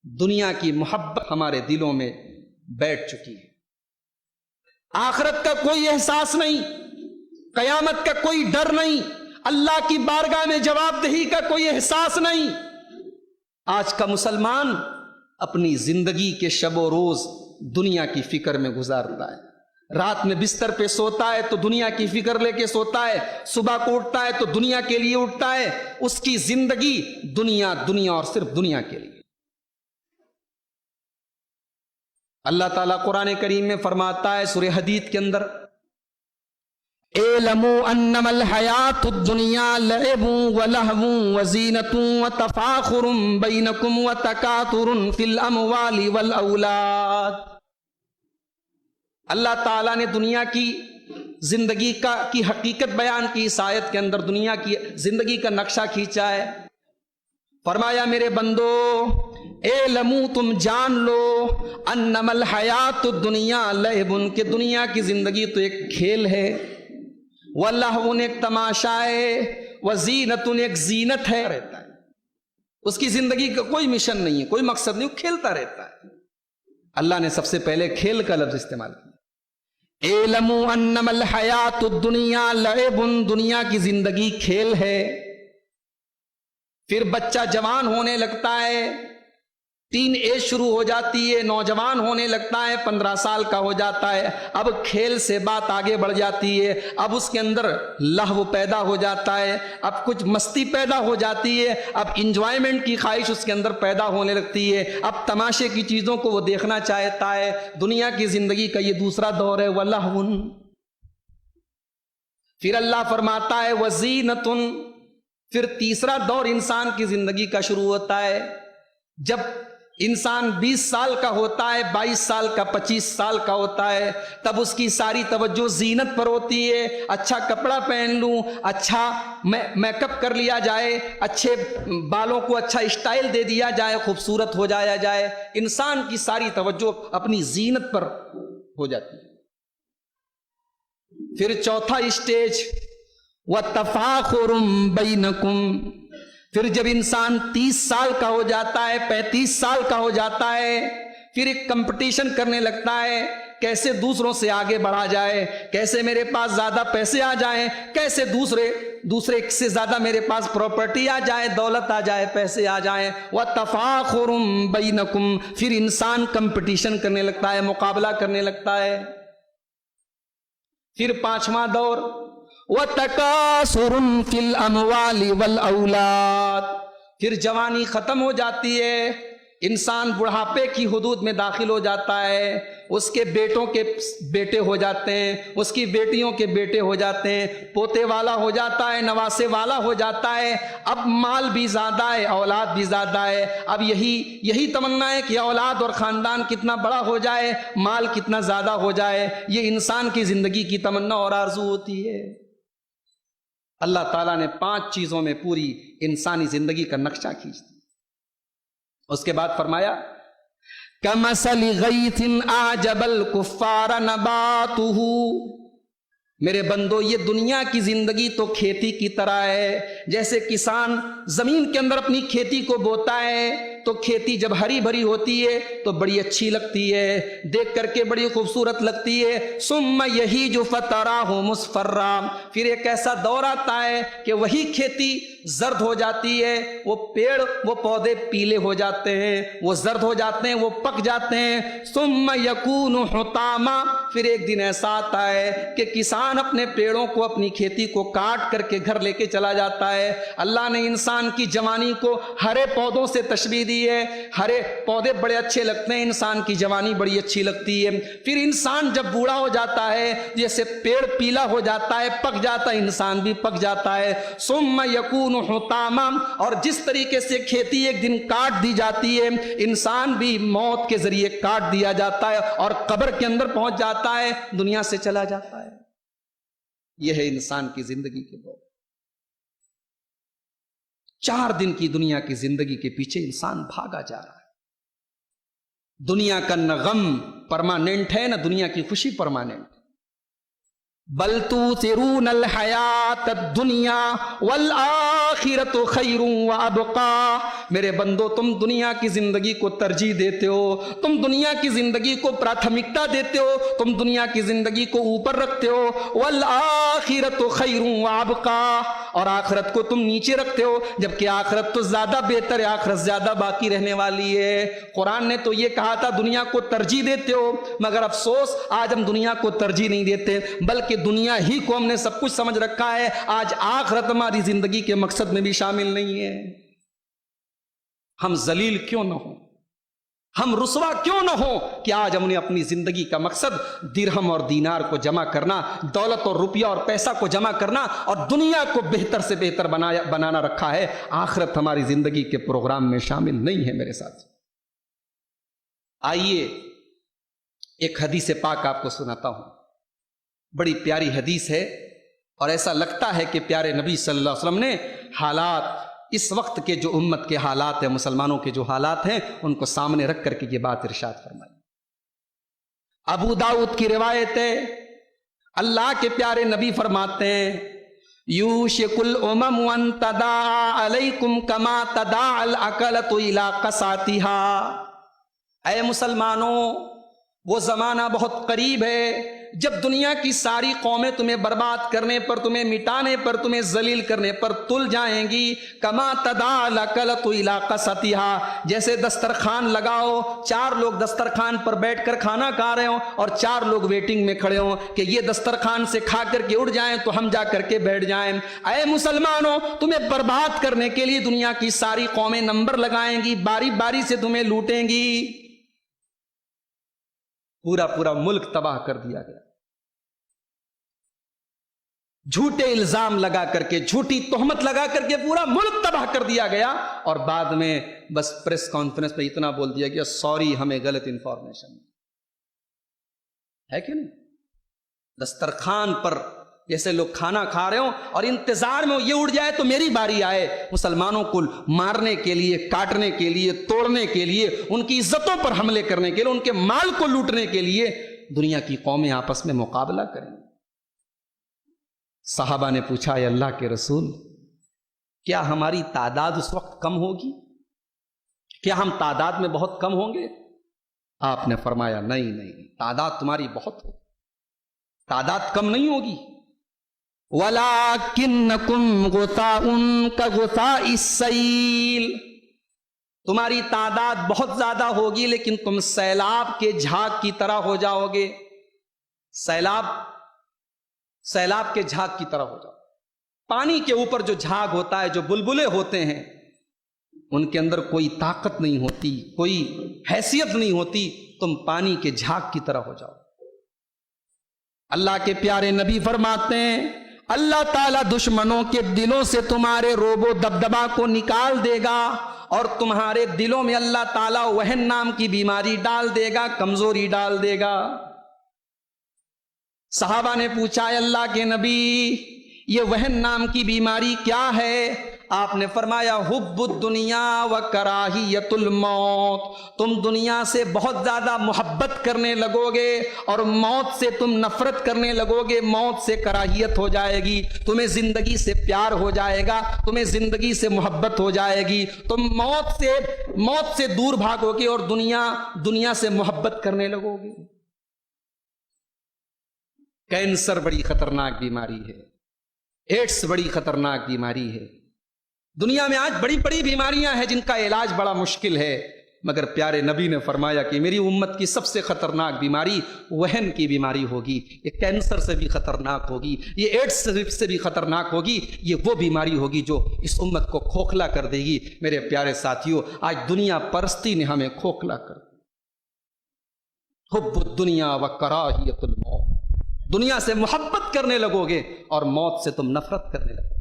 دنیا کی محبت ہمارے دلوں میں بیٹھ چکی ہے۔ آخرت کا کوئی احساس نہیں، قیامت کا کوئی ڈر نہیں، اللہ کی بارگاہ میں جواب دہی کا کوئی احساس نہیں۔ آج کا مسلمان اپنی زندگی کے شب و روز دنیا کی فکر میں گزارتا ہے۔ رات میں بستر پہ سوتا ہے تو دنیا کی فکر لے کے سوتا ہے، صبح کو اٹھتا ہے تو دنیا کے لیے اٹھتا ہے۔ اس کی زندگی دنیا دنیا اور صرف دنیا کے لیے۔ اللہ تعالیٰ قرآن کریم میں فرماتا ہے سورہ حدید کے اندر، اعلموا انما الحیات الدنیا لعب ولہو وزینۃ وتفاخر بینکم وتکاثر فی الاموال والاولاد۔ اللہ تعالیٰ نے دنیا کی زندگی کی حقیقت بیان کی، اس آیت کے اندر دنیا کی زندگی کا نقشہ کھینچا ہے۔ فرمایا میرے بندو اعلموا، تم جان لو، انما الحیات الدنیا لعب، کہ دنیا کی زندگی تو ایک کھیل ہے، ولہو ایک تماشا ہے، وزینۃ ایک زینت ہے، رہتا ہے۔ اس کی زندگی کا کوئی مشن نہیں ہے، کوئی مقصد نہیں، وہ کھیلتا رہتا ہے۔ اللہ نے سب سے پہلے کھیل کا لفظ استعمال کیا، اعلموا انما الحیات الدنیا لعب، دنیا کی زندگی کھیل ہے۔ پھر بچہ جوان ہونے لگتا ہے، ٹین ایج شروع ہو جاتی ہے، نوجوان ہونے لگتا ہے، 15 سال کا ہو جاتا ہے۔ اب کھیل سے بات آگے بڑھ جاتی ہے، اب اس کے اندر لہو پیدا ہو جاتا ہے، اب کچھ مستی پیدا ہو جاتی ہے، اب انجوائمنٹ کی خواہش اس کے اندر پیدا ہونے لگتی ہے، اب تماشے کی چیزوں کو وہ دیکھنا چاہتا ہے۔ دنیا کی زندگی کا یہ دوسرا دور ہے، وَلَہْوٌ۔ پھر اللہ فرماتا ہے وَزِینَةٌ، پھر تیسرا دور انسان کی زندگی کا شروع ہوتا ہے، جب انسان 20 سال کا ہوتا ہے، 22 سال کا، 25 سال کا ہوتا ہے، تب اس کی ساری توجہ زینت پر ہوتی ہے۔ اچھا کپڑا پہن لوں، اچھا میک اپ کر لیا جائے، اچھے بالوں کو اچھا اسٹائل دے دیا جائے، خوبصورت ہو جایا جائے، انسان کی ساری توجہ اپنی زینت پر ہو جاتی ہے۔ پھر چوتھا اسٹیج وَتَفَاخُرٌ بَيْنَكُمْ، پھر جب انسان 30 سال کا ہو جاتا ہے، 35 سال کا ہو جاتا ہے، پھر ایک کمپٹیشن کرنے لگتا ہے، کیسے دوسروں سے آگے بڑھا جائے، کیسے میرے پاس زیادہ پیسے آ جائیں، کیسے دوسرے سے زیادہ میرے پاس پراپرٹی آ جائے، دولت آ جائے، پیسے آ جائیں۔ وَتَفَاخُرٌ بَيْنَكُمْ، پھر انسان کمپٹیشن کرنے لگتا ہے، مقابلہ کرنے لگتا ہے۔ پھر پانچواں دور وَتَكَاثُرٌ فِي الْأَمْوَالِ وَالْأَوْلَادِ، پھر جوانی ختم ہو جاتی ہے، انسان بڑھاپے کی حدود میں داخل ہو جاتا ہے، اس کے بیٹوں کے بیٹے ہو جاتے ہیں، اس کی بیٹیوں کے بیٹے ہو جاتے ہیں، پوتے والا ہو جاتا ہے، نواسے والا ہو جاتا ہے۔ اب مال بھی زیادہ ہے، اولاد بھی زیادہ ہے، اب یہی تمنا ہے کہ اولاد اور خاندان کتنا بڑا ہو جائے، مال کتنا زیادہ ہو جائے، یہ انسان کی زندگی کی تمنا اور آرزو ہوتی ہے۔ اللہ تعالیٰ نے 5 چیزوں میں پوری انسانی زندگی کا نقشہ کھینچ دیا۔ اس کے بعد فرمایا کَمَثَلِ غَيْثٍ أَعْجَبَ الْكُفَّارَ نَبَاتُهُ، میرے بندو یہ دنیا کی زندگی تو کھیتی کی طرح ہے۔ جیسے کسان زمین کے اندر اپنی کھیتی کو بوتا ہے تو کھیتی جب ہری بھری ہوتی ہے تو بڑی اچھی لگتی ہے، دیکھ کر کے بڑی خوبصورت لگتی ہے۔ ثم یہیج فتراہ مصفرا، پھر ایک ایسا دور آتا ہے کہ وہی کھیتی زرد ہو جاتی ہے، وہ پیڑ وہ پودے پیلے ہو جاتے ہیں، وہ زرد ہو جاتے ہیں، وہ پک جاتے ہیں۔ ثم یکون حطاما، پھر ایک دن ایسا آتا ہے کہ کسان اپنے پیڑوں کو، اپنی کھیتی کو کاٹ کر کے گھر لے کے چلا جاتا ہے۔ اللہ نے انسان کی جوانی کو ہرے پودوں سے تشبیہ دی ہے، ہرے پودے بڑے اچھے لگتے ہیں، انسان کی جوانی بڑی اچھی لگتی ہے۔ پھر انسان جب بوڑھا ہو جاتا ہے، جیسے پیڑ پیلا ہو جاتا ہے، پک جاتا ہے، انسان بھی پک جاتا ہے۔ ثم یکون حطاما، اور جس طریقے سے کھیتی ایک دن کاٹ دی جاتی ہے، انسان بھی موت کے ذریعے کاٹ دیا جاتا ہے اور قبر کے اندر پہنچ جاتا ہے، دنیا سے چلا جاتا ہے۔ یہ ہے انسان کی زندگی کے دور۔ 4 دن کی دنیا کی زندگی کے پیچھے انسان بھاگا جا رہا ہے۔ دنیا کا نہ غم پرماننٹ ہے، نہ دنیا کی خوشی پرماننٹ۔ بل توثرون الحیات الدنیا والآخرۃ خیر وابقی، میرے بندو تم دنیا کی زندگی کو ترجیح دیتے ہو، تم دنیا کی زندگی کو پراتھمکتا دیتے ہو، تم دنیا کی زندگی کو اوپر رکھتے ہو، والآخرۃ خیر وابقی، اور آخرت کو تم نیچے رکھتے ہو، جبکہ آخرت تو زیادہ بہتر ہے، آخرت زیادہ باقی رہنے والی ہے۔ قرآن نے تو یہ کہا تھا دنیا کو ترجیح دیتے ہو، مگر افسوس آج ہم دنیا کو ترجیح نہیں دیتے، بلکہ دنیا ہی کو ہم نے سب کچھ سمجھ رکھا ہے، آج آخرت ہماری زندگی کے مقصد میں بھی شامل نہیں ہے۔ ہم ذلیل کیوں نہ ہوں، ہم رسوا کیوں نہ ہوں کہ آج ہم نے اپنی زندگی کا مقصد درہم اور دینار کو جمع کرنا، دولت اور روپیہ اور پیسہ کو جمع کرنا اور دنیا کو بہتر سے بہتر بنانا رکھا ہے، آخرت ہماری زندگی کے پروگرام میں شامل نہیں ہے میرے ساتھ۔ آئیے ایک حدیث پاک آپ کو سناتا ہوں، بڑی پیاری حدیث ہے، اور ایسا لگتا ہے کہ پیارے نبی صلی اللہ علیہ وسلم نے حالات، اس وقت کے جو امت کے حالات ہیں، مسلمانوں کے جو حالات ہیں، ان کو سامنے رکھ کر کے یہ بات ارشاد فرمائی۔ ابو داؤد کی روایت ہے، اللہ کے پیارے نبی فرماتے ہیں یوشک الامم ان تداعی علیکم کما تداعی الاکلۃ الی قصاتها، اے مسلمانوں وہ زمانہ بہت قریب ہے جب دنیا کی ساری قومیں تمہیں برباد کرنے پر، تمہیں مٹانے پر، تمہیں ذلیل کرنے پر تل جائیں گی، کما تداعی الاکلۃ الی قصاتها، جیسے دسترخوان لگاؤ، چار لوگ دسترخوان پر بیٹھ کر کھانا کھا رہے ہوں اور چار لوگ ویٹنگ میں کھڑے ہوں کہ یہ دسترخوان سے کھا کر کے اڑ جائیں تو ہم جا کر کے بیٹھ جائیں۔ اے مسلمانوں تمہیں برباد کرنے کے لیے دنیا کی ساری قومیں نمبر لگائیں گی، باری باری سے تمہیں لوٹیں گی، پورا پورا ملک تباہ کر دیا گیا، جھوٹے الزام لگا کر کے، جھوٹی تہمت لگا کر کے پورا ملک تباہ کر دیا گیا، اور بعد میں بس پریس کانفرنس میں اتنا بول دیا گیا سوری ہمیں غلط انفارمیشن ہے کہ نہیں۔ دسترخوان پر جیسے لوگ کھانا کھا رہے ہوں اور انتظار میں یہ اڑ جائے تو میری باری آئے، مسلمانوں کو مارنے کے لیے، کاٹنے کے لیے، توڑنے کے لیے، ان کی عزتوں پر حملے کرنے کے لیے، ان کے مال کو لوٹنے کے لیے دنیا کی قومیں آپس میں مقابلہ کریں۔ صحابہ نے پوچھا اے اللہ کے رسول کیا ہماری تعداد اس وقت کم ہوگی؟ کیا ہم تعداد میں بہت کم ہوں گے؟ آپ نے فرمایا نہیں، تعداد تمہاری بہت ہوگی، تعداد کم نہیں ہوگی۔ وَلَكِنَّكُمْ غُثَاءٌ كَغُثَاءِ السَّيْلِ، تمہاری تعداد بہت زیادہ ہوگی لیکن تم سیلاب کے جھاگ کی طرح ہو جاؤ گے، سیلاب کے جھاگ کی طرح ہو جاؤ۔ پانی کے اوپر جو جھاگ ہوتا ہے، جو بلبلے ہوتے ہیں، ان کے اندر کوئی طاقت نہیں ہوتی، کوئی حیثیت نہیں ہوتی، تم پانی کے جھاگ کی طرح ہو جاؤ۔ اللہ کے پیارے نبی فرماتے ہیں اللہ تعالیٰ دشمنوں کے دلوں سے تمہارے روب و دبدبا کو نکال دے گا، اور تمہارے دلوں میں اللہ تعالیٰ وہن نام کی بیماری ڈال دے گا، کمزوری ڈال دے گا۔ صحابہ نے پوچھا اے اللہ کے نبی یہ وہن نام کی بیماری کیا ہے؟ آپ نے فرمایا حب الدنیا و کراہیت الموت، تم دنیا سے بہت زیادہ محبت کرنے لگو گے اور موت سے تم نفرت کرنے لگو گے، موت سے کراہیت ہو جائے گی، تمہیں زندگی سے پیار ہو جائے گا، تمہیں زندگی سے محبت ہو جائے گی، تم موت سے دور بھاگو گے اور دنیا سے محبت کرنے لگو گے۔ کینسر بڑی خطرناک بیماری ہے، ایڈس بڑی خطرناک بیماری ہے، دنیا میں آج بڑی بڑی بیماریاں ہیں جن کا علاج بڑا مشکل ہے، مگر پیارے نبی نے فرمایا کہ میری امت کی سب سے خطرناک بیماری وہن کی بیماری ہوگی، یہ کینسر سے بھی خطرناک ہوگی، یہ ایڈس سے بھی خطرناک ہوگی، یہ وہ بیماری ہوگی جو اس امت کو کھوکھلا کر دے گی۔ میرے پیارے ساتھیوں آج دنیا پرستی نے ہمیں کھوکھلا کر دیا، حب الدنیا و کراہیت الموت، دنیا سے محبت کرنے لگو گے اور موت سے تم نفرت کرنے لگو گے۔